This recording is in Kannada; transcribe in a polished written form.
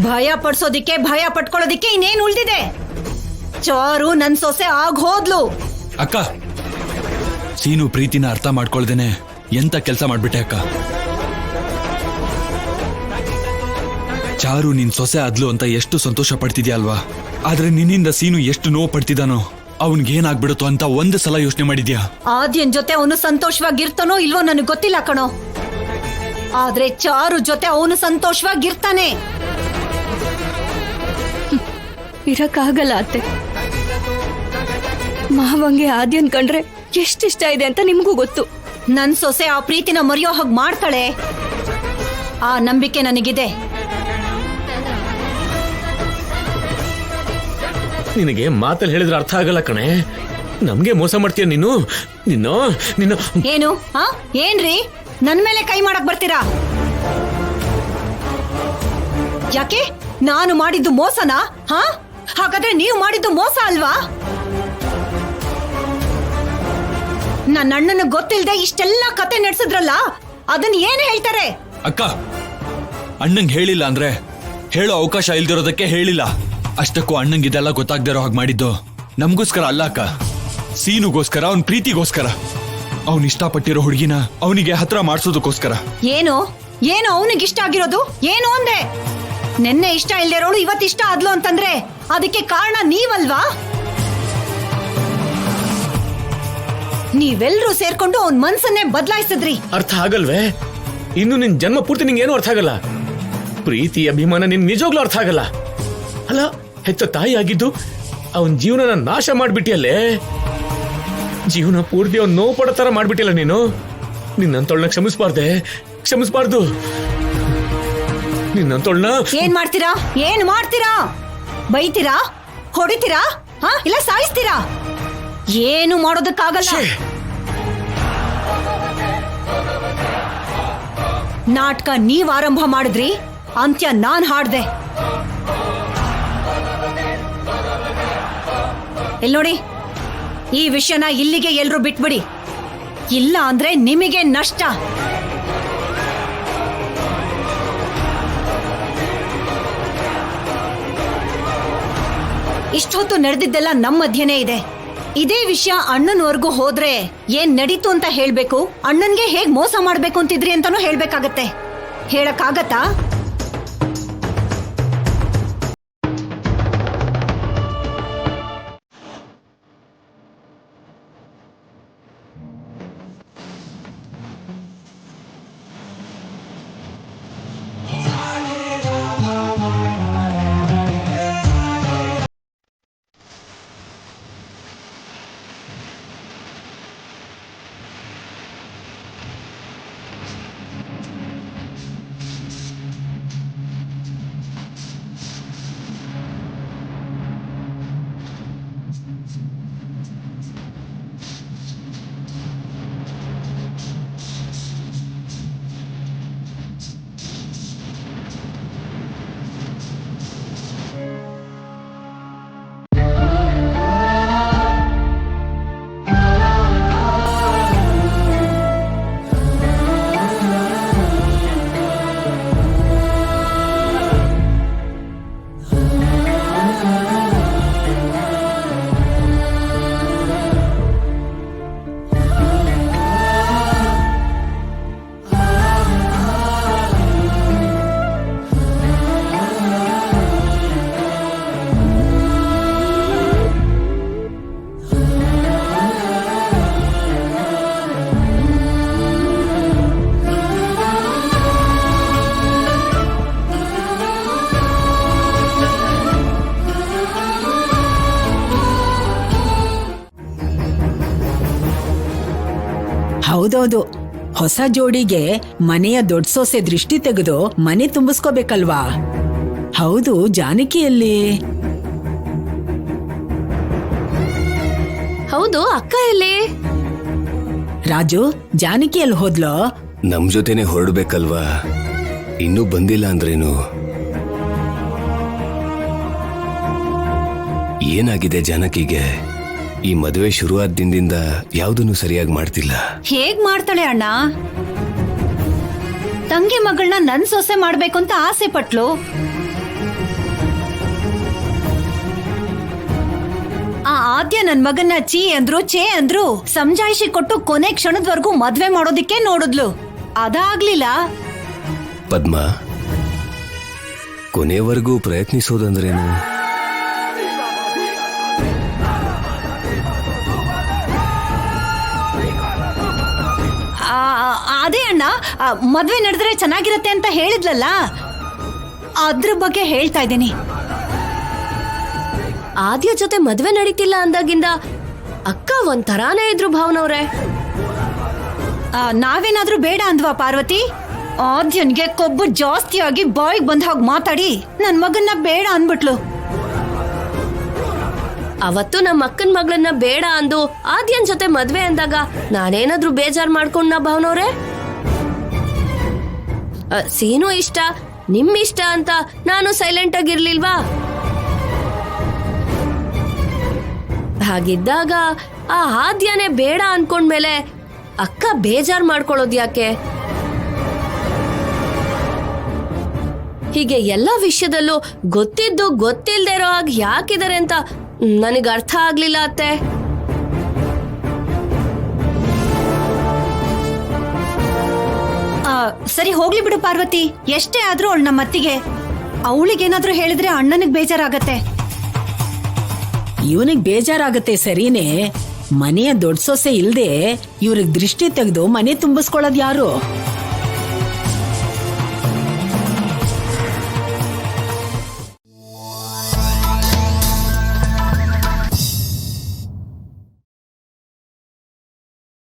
ಭಯ ಪಡ್ಸೋದಿಕ್ಕೆ ಭಯ ಪಟ್ಕೊಳ್ಳೋದಿಕ್ಕೆ ಇನ್ನೇನ್ ಉಳ್ದಿದೆ? ಚಾರು ನನ್ ಸೊಸೆ ಆಗ್ ಹೋದ್ಲು. ಅಕ್ಕ, ಸೀನು ಪ್ರೀತಿನ ಅರ್ಥ ಮಾಡ್ಕೊಳ್ದೇನೆ ಎಂತ ಕೆಲಸ ಮಾಡ್ಬಿಟ್ಟೆ ಅಕ್ಕ. ಚಾರು ನಿನ್ ಸೊಸೆ ಆದ್ಲು ಅಂತ ಎಷ್ಟು ಸಂತೋಷ ಪಡ್ತಿದ್ಯಾ ಅಲ್ವಾ? ಆದ್ರೆ ನಿನ್ನಿಂದ ಸೀನು ಎಷ್ಟು ನೋವು ಪಡ್ತಿದ್ದಾನೋ, ಅವನ್ಗೇನಾಗ್ಬಿಡುತ್ತೋ ಅಂತ ಒಂದು ಸಲ ಯೋಚನೆ ಮಾಡಿದ್ಯಾ? ಆದ್ಯನ್ ಜೊತೆ ಅವನು ಸಂತೋಷವಾಗಿರ್ತಾನೋ ಇಲ್ವೋ ನನಗೆ ಗೊತ್ತಿಲ್ಲ ಕಣೋ, ಆದ್ರೆ ಚಾರು ಜೊತೆ ಅವನು ಸಂತೋಷವಾಗಿರ್ತಾನೆ. ಇರಕ್ಕಾಗಲ್ಲ ಅತ್ತೆ. ಮಾವಂಗೆ ಆದ್ಯನ್ ಕಂಡ್ರೆ ಎಷ್ಟಿಷ್ಟ ಇದೆ ಅಂತ ನಿಮ್ಗೂ ಗೊತ್ತು. ನನ್ ಸೊಸೆ ಆ ಪ್ರೀತಿನ ಮರೆಯೋ ಹಾಗೆ ಮಾಡ್ತಾಳೆ, ಆ ನಂಬಿಕೆ ನನಗಿದೆ. ನಿನಗೆ ಮಾತಲ್ಲಿ ಹೇಳಿದ್ರೆ ಅರ್ಥ ಆಗಲ್ಲ ಕಣೆ. ನಮ್ಗೆ ಮೋಸ ಮಾಡ್ತೀಯ ನೀನು. ನಿನ್ನ ಏನು ಏನ್ರಿ ನನ್ ಮೇಲೆ ಕೈ ಮಾಡಕ್ ಬರ್ತೀರಾ? ಯಾಕೆ ನಾನು ಮಾಡಿದ್ದು ಮೋಸನಾ? ಹಾಗಾದ್ರೆ ನೀವು ಮಾಡಿದ್ದು ಮೋಸ ಅಲ್ವಾ? ನನ್ನ ಅಣ್ಣನ ಗೊತ್ತಿಲ್ಲದೆ ಇಷ್ಟೆಲ್ಲ ಕತೆ ನಡೆಸಿದ್ರಲ್ಲ, ಅದನ್ನ ಏನ್ ಹೇಳ್ತಾರೆ? ಅಕ್ಕ, ಅಣ್ಣಂಗ್ ಹೇಳಿಲ್ಲ ಅಂದ್ರೆ ಹೇಳೋ ಅವಕಾಶ ಇಲ್ದಿರೋದಕ್ಕೆ ಹೇಳಿಲ್ಲ. ಅಷ್ಟಕ್ಕೂ ಅಣ್ಣಂಗ್ ಇದೆಲ್ಲ ಗೊತ್ತಾಗ್ದಿರೋ ಹಾಗೆ ಮಾಡಿದ್ದು ನಮ್ಗೋಸ್ಕರ ಅಲ್ಲ ಅಕ್ಕ, ಸೀನುಗೋಸ್ಕರ, ಅವನ್ ಪ್ರೀತಿಗೋಸ್ಕರ, ಅವನ್ ಇಷ್ಟಪಟ್ಟಿರೋ ಹುಡುಗಿನ ಅವನಿಗೆ ಹತ್ರ ಮಾಡ್ಸೋದಕ್ಕೋಸ್ಕರ. ಏನು ಏನು ಅವನಿಗೆ ಇಷ್ಟ ಆಗಿರೋದು ಏನು ಅಂದೆ? ನೆನ್ನೆ ಇಷ್ಟ ಇಲ್ದಿರೋಳು ಇವತ್ತು ಇಷ್ಟ ಆದ್ಲು ಅಂತಂದ್ರೆ ಅದಕ್ಕೆ ಕಾರಣ ನೀವಲ್ವಾ? ನೀವೆಲ್ರೂ ಸೇರ್ಕೊಂಡು ಅವನ್ ಮನ್ಸನ್ನೇ ಬದಲಾಯಿಸಿದ್ರಿ. ಅರ್ಥ ಆಗಲ್ವೇ? ಇನ್ನು ನಿನ್ ಜನ್ಮ ಪೂರ್ತಿ ನಿಂಗೆ ಏನು ಅರ್ಥ ಆಗಲ್ಲ. ಪ್ರೀತಿ ಅಭಿಮಾನ ನಿನ್ ನಿಜವಾಗ್ಲೂ ಅರ್ಥ ಆಗಲ್ಲ. ಅಲ್ಲ, ಹೆತ್ತ ತಾಯಿ ಆಗಿದ್ದು ಅವನ್ ಜೀವನನ ನಾಶ ಮಾಡ್ಬಿಟ್ಟಿಯಲ್ಲೇ. ಜೀವನ ಪೂರ್ತಿ ಅವ್ನು ನೋವು ಪಡೋ ತರ ಮಾಡ್ಬಿಟ್ಟಿಲ್ಲ ನೀನು. ನಿನ್ನಂತೊಳ್ನ ಕ್ಷಮಿಸ್ಬಾರ್ದು. ನಿನ್ನಂತೊಳ್ನ ಏನ್ ಮಾಡ್ತೀರಾ? ಬೈತೀರಾ? ಹೊಡಿತೀರಾ? ಇಲ್ಲ ಸಾಯಿಸ್ತೀರಾ? ಏನು ಮಾಡೋದಕ್ಕಾಗಲ್ಲ. ನಾಟಕ ನೀವ್ ಆರಂಭ ಮಾಡಿದ್ರಿ, ಅಂತ್ಯ ನಾನ್ ಹಾಡ್ದೆ. ನೋಡಿ, ಈ ವಿಷಯನ ಇಲ್ಲಿಗೆ ಎಲ್ರೂ ಬಿಟ್ಬಿಡಿ, ಇಲ್ಲ ಅಂದ್ರೆ ನಿಮಗೆ ನಷ್ಟ. ಇಷ್ಟೊತ್ತು ನಡೆದಿದ್ದೆಲ್ಲ ನಮ್ಮ ಮಧ್ಯನೇ ಇದೆ. ಇದೇ ವಿಷಯ ಅಣ್ಣನವರೆಗೂ ಹೋದ್ರೆ ಏನ್ ನಡೀತು ಅಂತ ಹೇಳ್ಬೇಕು, ಅಣ್ಣನ್ಗೆ ಹೇಗ್ ಮೋಸ ಮಾಡ್ಬೇಕು ಅಂತಿದ್ರಿ ಅಂತಾನೂ ಹೇಳ್ಬೇಕಾಗತ್ತೆ. ಹೇಳಕ್ಕಾಗತ್ತಾ? ಹೌದೌದು, ಹೊಸ ಜೋಡಿಗೆ ಮನೆಯ ದೊಡ್ಡ ಸೊಸೆ ದೃಷ್ಟಿ ತೆಗೆದು ಮನೆ ತುಂಬಿಸ್ಕೋಬೇಕಲ್ವಾ? ಹೌದು, ಜಾನಕಿಯಲ್ಲಿ? ಹೌದು, ಅಕ್ಕ ಎಲ್ಲಿ? ರಾಜು, ಜಾನಕಿ ಎಲ್ಲಿ ಹೋದ್ಲೋ? ನಮ್ ಜೊತೆನೆ ಹೊರಡ್ಬೇಕಲ್ವಾ? ಇನ್ನೂ ಬಂದಿಲ್ಲ ಅಂದ್ರೇನು? ಏನಾಗಿದೆ ಜಾನಕಿಗೆ? ಈ ಮದುವೆ ಶುರುವಾದ ದಿನದಿಂದ ಯಾವುದನ್ನು ಸರಿಯಾಗಿ ಮಾಡ್ತಿಲ್ಲ. ಹೇಗ್ ಮಾಡ್ತಾಳೆ ಅಣ್ಣ? ತಂಗಿ ಮಗಳನ್ನ ನನ್ ಸೊಸೆ ಮಾಡ್ಬೇಕು ಅಂತ ಆಸೆ ಪಟ್ಲು. ಆ ಆದ್ಯ ನನ್ ಮಗನ್ನ ಚೀ ಅಂದ್ರು ಛೇ ಅಂದ್ರು ಸಮಜಾಯಿಷಿ ಕೊಟ್ಟು ಕೊನೆ ಕ್ಷಣದವರೆಗೂ ಮದ್ವೆ ಮಾಡೋದಿಕ್ಕೆ ನೋಡಿದ್ಲು. ಅದಾಗ್ಲಿಲ್ಲ. ಪದ್ಮ, ಕೊನೆವರೆಗೂ ಪ್ರಯತ್ನಿಸೋದಂದ್ರೇನು? ಅದೇ ಅಣ್ಣ, ಮದ್ವೆ ನಡೆದ್ರೆ ಚೆನ್ನಾಗಿರತ್ತೆ ಅಂತ ಹೇಳಿದ್ಲಲ್ಲ, ಅದ್ರ ಬಗ್ಗೆ ಹೇಳ್ತಾ ಇದ್ದೀನಿ. ಆದ್ಯ ಜೊತೆ ಮದ್ವೆ ನಡೀತಿಲ್ಲ ಅಂದಾಗಿಂದ ಅಕ್ಕ ಒಂಥರಾನೇ ಇದ್ರು ಭಾವನವ್ರೆ. ನಾವೇನಾದ್ರೂ ಬೇಡ ಅಂದ್ವಾ ಪಾರ್ವತಿ? ಆದ್ಯನ್ಗೆ ಕೊಬ್ಬು ಜಾಸ್ತಿ ಆಗಿ ಬಾಯಿಗೆ ಬಂದ ಹಾಗೆ ಮಾತಾಡಿ ನನ್ ಮಗನ್ನ ಬೇಡ ಅಂದ್ಬಿಟ್ಲು. ಅವತ್ತು ನಮ್ಮ ಅಕ್ಕನ ಮಗಳನ್ನ ಬೇಡ ಅಂದು ಆದ್ಯನ್ ಜೊತೆ ಮದ್ವೆ ಅಂದಾಗ ನಾನೇನಾದ್ರೂ ಬೇಜಾರ್ ಮಾಡ್ಕೊಂಡ ಭಾವನವ್ರೆ? ಸೀನು ಇಷ್ಟ, ನಿಮ್ ಇಷ್ಟ ಅಂತ ನಾನು ಸೈಲೆಂಟ್ ಆಗಿರ್ಲಿಲ್ವಾ? ಹಾಗಿದ್ದಾಗ ಆ ಆದ್ಯನೇ ಬೇಡ ಅನ್ಕೊಂಡ್ಮೇಲೆ ಅಕ್ಕ ಬೇಜಾರ್ ಮಾಡ್ಕೊಳ್ಳೋದ್ ಯಾಕೆ? ಹೀಗೆ ಎಲ್ಲ ವಿಷಯದಲ್ಲೂ ಗೊತ್ತಿದ್ದು ಗೊತ್ತಿಲ್ದೇ ಇರೋ ಹಾಗೆ ಯಾಕಿದ್ದಾರೆ ಅಂತ ನನಗೆ ಅರ್ಥ ಆಗ್ಲಿಲ್ಲ ಅತ್ತೆ. ಸರಿ ಹೋಗ್ಲಿ ಬಿಡು ಪಾರ್ವತಿ, ಎಷ್ಟೇ ಆದ್ರೂ ಅವಳು ನಮ್ಮ ಅತ್ತಿಗೆ. ಅವಳಿಗೇನಾದ್ರೂ ಹೇಳಿದ್ರೆ ಅಣ್ಣನಿಗೆ ಬೇಜಾರಾಗತ್ತೆ. ಇವನಿಗೆ ಬೇಜಾರಾಗತ್ತೆ ಸರಿನೇ. ಮನೆಯ ದೊಡ್ಡ ಸೊಸೆ ಇಲ್ದೆ ಇವ್ರಿಗೆ ದೃಷ್ಟಿ ತೆಗೆದು ಮನೆ ತುಂಬಿಸ್ಕೊಳ್ಳೋದು ಯಾರು?